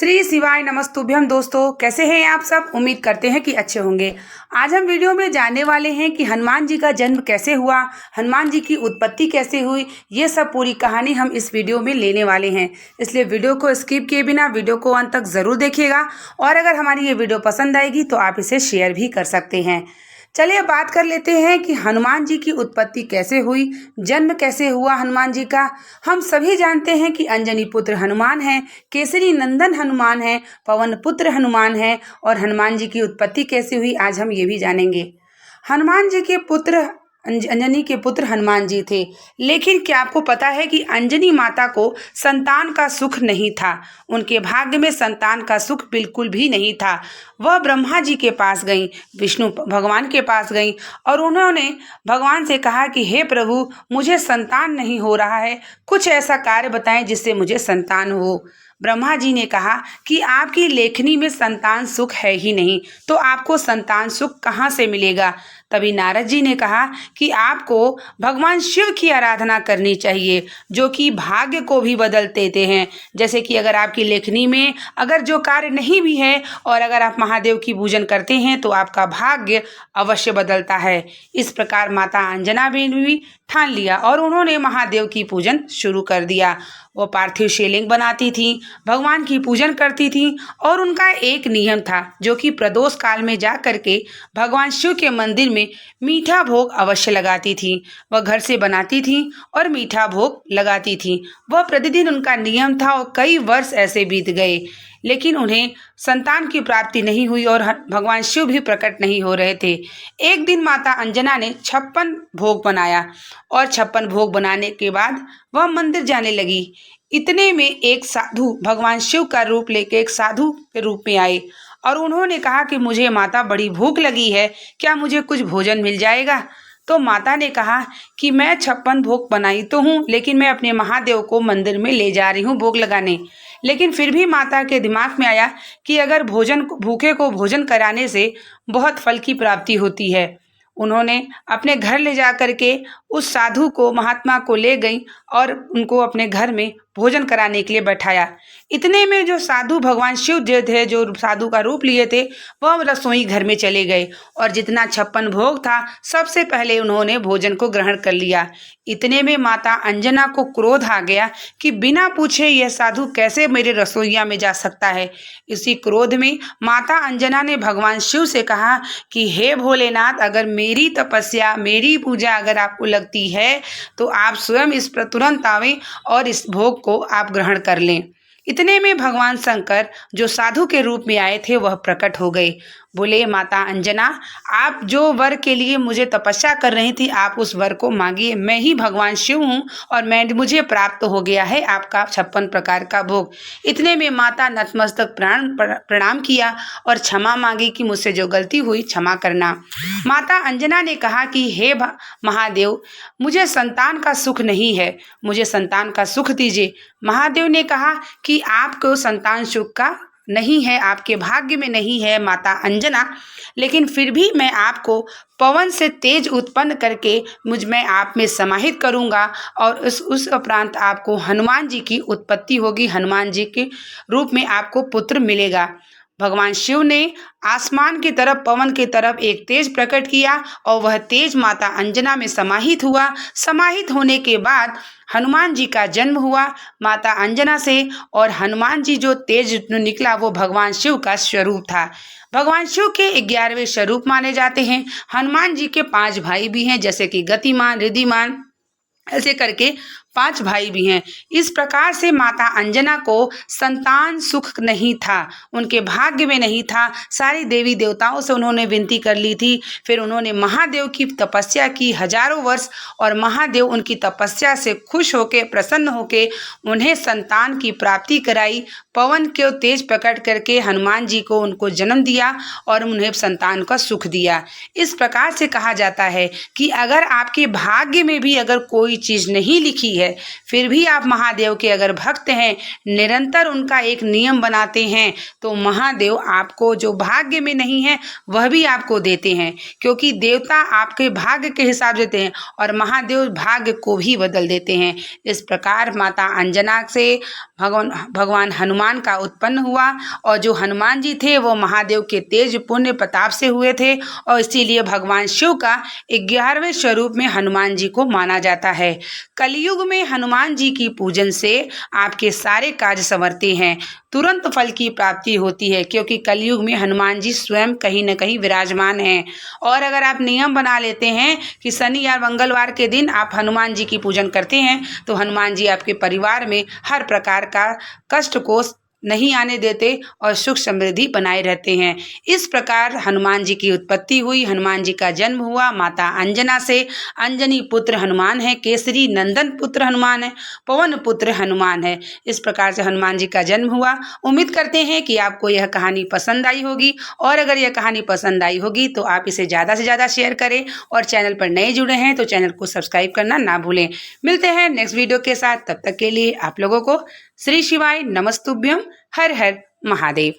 श्री शिवाय नमस्तुभ्यम। दोस्तों, कैसे हैं आप सब? उम्मीद करते हैं कि अच्छे होंगे। आज हम वीडियो में जानने वाले हैं कि हनुमान जी का जन्म कैसे हुआ, हनुमान जी की उत्पत्ति कैसे हुई। ये सब पूरी कहानी हम इस वीडियो में लेने वाले हैं, इसलिए वीडियो को स्किप किए बिना वीडियो को अंत तक ज़रूर देखिएगा। और अगर हमारी ये वीडियो पसंद आएगी तो आप इसे शेयर भी कर सकते हैं। चलिए बात कर लेते हैं कि हनुमान जी की उत्पत्ति कैसे हुई, जन्म कैसे हुआ हनुमान जी का। हम सभी जानते हैं कि अंजनी पुत्र हनुमान है, केसरी नंदन हनुमान है, पवन पुत्र हनुमान है। और हनुमान जी की उत्पत्ति कैसे हुई आज हम ये भी जानेंगे। हनुमान जी के पुत्र अंजनी के पुत्र हनुमान जी थे, लेकिन क्या आपको पता है कि अंजनी माता को संतान का सुख नहीं था। उनके भाग्य में संतान का सुख बिल्कुल भी नहीं था। वह ब्रह्मा जी के पास गईं, विष्णु भगवान के पास गईं और उन्होंने भगवान से कहा कि हे प्रभु, मुझे संतान नहीं हो रहा है, कुछ ऐसा कार्य बताएं जिससे मुझे संतान हो। ब्रह्मा जी ने कहा कि आपकी लेखनी में संतान सुख है ही नहीं, तो आपको संतान सुख कहाँ से मिलेगा। तभी नारद जी ने कहा कि आपको भगवान शिव की आराधना करनी चाहिए, जो कि भाग्य को भी बदल देते हैं। जैसे कि अगर आपकी लेखनी में अगर जो कार्य नहीं भी है और अगर आप महादेव की पूजन करते हैं तो आपका भाग्य अवश्य बदलता है। इस प्रकार माता अंजना भी ठान लिया और उन्होंने महादेव की पूजन शुरू कर दिया। वो पार्थिव शिवलिंग बनाती थी, भगवान की पूजन करती थी और उनका एक नियम था जो कि प्रदोष काल में जा करके भगवान शिव के मंदिर में मीठा भोग अवश्य लगाती थी। वह घर से बनाती थी और मीठा भोग लगाती थी। वह प्रतिदिन उनका नियम था और कई वर्ष ऐसे बीत गए, लेकिन उन्हें संतान की प्राप्ति नहीं हुई और भगवान शिव भी प्रकट नहीं हो रहे थे। एक दिन माता अंजना ने 56 भोग बनाया और 56 भोग बनाने के बाद वह मंदिर जाने लगी। इतने में एक साधु भगवान शिव का रूप लेके एक साधु के रूप में आए और उन्होंने कहा कि मुझे माता बड़ी भूख लगी है, क्या मुझे कुछ भोजन मिल जाएगा। तो माता ने कहा कि मैं 56 भोग बनाई तो हूँ, लेकिन मैं अपने महादेव को मंदिर में ले जा रही हूँ भोग लगाने। लेकिन फिर भी माता के दिमाग में आया कि अगर भूखे को भोजन कराने से बहुत फल की प्राप्ति होती है। उन्होंने अपने घर ले जा करके उस साधु को, महात्मा को ले गई और उनको अपने घर में भोजन कराने के लिए बैठाया। इतने में जो साधु भगवान शिव जो थे, जो साधु का रूप लिए थे, वह रसोई घर में चले गए और जितना 56 भोग था सबसे पहले उन्होंने भोजन को ग्रहण कर लिया। इतने में माता अंजना को क्रोध आ गया कि बिना पूछे यह साधु कैसे मेरे रसोइया में जा सकता है। इसी क्रोध में माता अंजना ने भगवान शिव से कहा कि हे भोलेनाथ, अगर मेरी तपस्या, मेरी पूजा अगर आपको लगती है तो आप स्वयं इस पर तुरंत आवें और इस भोग को आप ग्रहण कर लें। इतने में भगवान शंकर जो साधु के रूप में आए थे वह प्रकट हो गए। बोले, माता अंजना, आप जो वर के लिए मुझे तपस्या कर रही थी, आप उस वर को मांगिए। मैं ही भगवान शिव हूँ और मुझे प्राप्त हो गया है आपका 56 प्रकार का भोग। इतने में माता नतमस्तक प्रणाम किया और क्षमा मांगी कि मुझसे जो गलती हुई क्षमा करना। माता अंजना ने कहा कि हे महादेव, मुझे संतान का सुख नहीं है, मुझे संतान का सुख दीजिए। महादेव ने कहा कि आपको संतान सुख का नहीं है, आपके भाग्य में नहीं है माता अंजना, लेकिन फिर भी मैं आपको पवन से तेज उत्पन्न करके मैं आप में समाहित करूंगा और उस उपरांत आपको हनुमान जी की उत्पत्ति होगी, हनुमान जी के रूप में आपको पुत्र मिलेगा। भगवान शिव ने आसमान की तरफ, पवन की तरफ एक तेज प्रकट किया और वह तेज माता अंजना में समाहित हुआ। समाहित होने के बाद हनुमान जी का जन्म हुआ माता अंजना से और हनुमान जी जो तेज निकला वो भगवान शिव का स्वरूप था। भगवान शिव के 11वें स्वरूप माने जाते हैं। हनुमान जी के 5 भाई भी हैं, जैसे कि गतिमान, रिद्धिमान, ऐसे करके 5 भाई भी हैं। इस प्रकार से माता अंजना को संतान सुख नहीं था, उनके भाग्य में नहीं था। सारी देवी देवताओं से उन्होंने विनती कर ली थी। फिर उन्होंने महादेव की तपस्या की हजारों वर्ष और महादेव उनकी तपस्या से खुश होकर, प्रसन्न होकर उन्हें संतान की प्राप्ति कराई। पवन के तेज प्रकट करके हनुमान जी को उनको जन्म दिया और उन्हें संतान का सुख दिया। इस प्रकार से कहा जाता है कि अगर आपके भाग्य में भी अगर कोई चीज़ नहीं लिखी है। फिर भी आप महादेव के अगर भक्त हैं, निरंतर उनका एक नियम बनाते हैं, तो महादेव आपको जो भाग्य में नहीं है वह भी आपको देते हैं, क्योंकि देवता आपके भाग्य के हिसाब से देते हैं और महादेव भाग्य को भी बदल देते हैं। इस प्रकार माता अंजना से भगवान हनुमान का उत्पन्न हुआ और जो हनुमान जी थे वो महादेव के तेज पुण्य प्रताप से हुए थे और इसीलिए भगवान शिव का 11वें स्वरूप में हनुमान जी को माना जाता है। कलयुग में हनुमान जी की पूजन से आपके सारे कार्य संवरते हैं, तुरंत फल की प्राप्ति होती है, क्योंकि कलयुग में हनुमान जी स्वयं कहीं न कहीं विराजमान हैं। और अगर आप नियम बना लेते हैं कि शनि या मंगलवार के दिन आप हनुमान जी की पूजन करते हैं, तो हनुमान जी आपके परिवार में हर प्रकार का कष्ट को नहीं आने देते और सुख समृद्धि बनाए रहते हैं। इस प्रकार हनुमान जी की उत्पत्ति हुई, हनुमान जी का जन्म हुआ माता अंजना से। अंजनी पुत्र हनुमान है, केसरी नंदन पुत्र हनुमान है, पवन पुत्र हनुमान है। इस प्रकार से हनुमान जी का जन्म हुआ। उम्मीद करते हैं कि आपको यह कहानी पसंद आई होगी, और अगर यह कहानी पसंद आई होगी तो आप इसे ज़्यादा से ज़्यादा शेयर करें, और चैनल पर नए जुड़े हैं तो चैनल को सब्सक्राइब करना ना भूलें। मिलते हैं नेक्स्ट वीडियो के साथ, तब तक के लिए आप लोगों को श्री शिवाय नमस्तुभ्यम, हर हर महादेव।